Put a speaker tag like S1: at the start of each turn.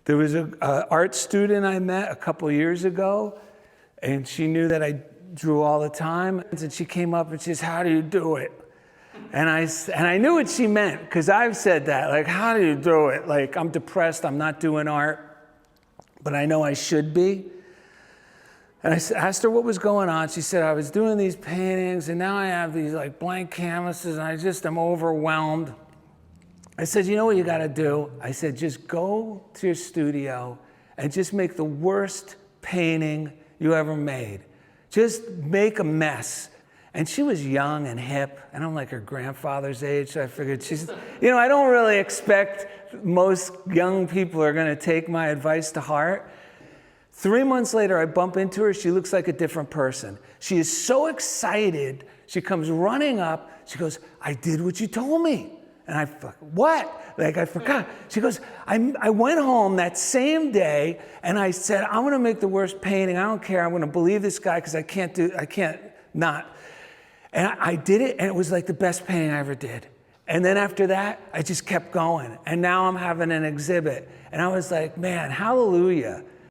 S1: There was an art student I met a couple years ago, and she knew that I drew all the time. And she came up and she says, "How do you do it?" And I knew what she meant, because I've said that, like, how do you do it? Like, I'm depressed, I'm not doing art, but I know I should be. And I asked her what was going on. She said, I was doing these paintings, and now I have these like blank canvases, and I just am overwhelmed. I said, you know what you got to do? I said, just go to your studio and just make the worst painting you ever made. Just make a mess. And she was young and hip, and I'm like her grandfather's age, so I figured she's, I don't really expect most young people are going to take my advice to heart. 3 months later, I bump into her. She looks like a different person. She is so excited. She comes running up. She goes, I did what you told me. And I, what? Like, I forgot. She goes, I went home that same day, and I said, I'm going to make the worst painting. I don't care. I'm going to believe this guy because I can't not. And I did it, and it was like the best painting I ever did. And then after that, I just kept going. And now I'm having an exhibit. And I was like, man, hallelujah.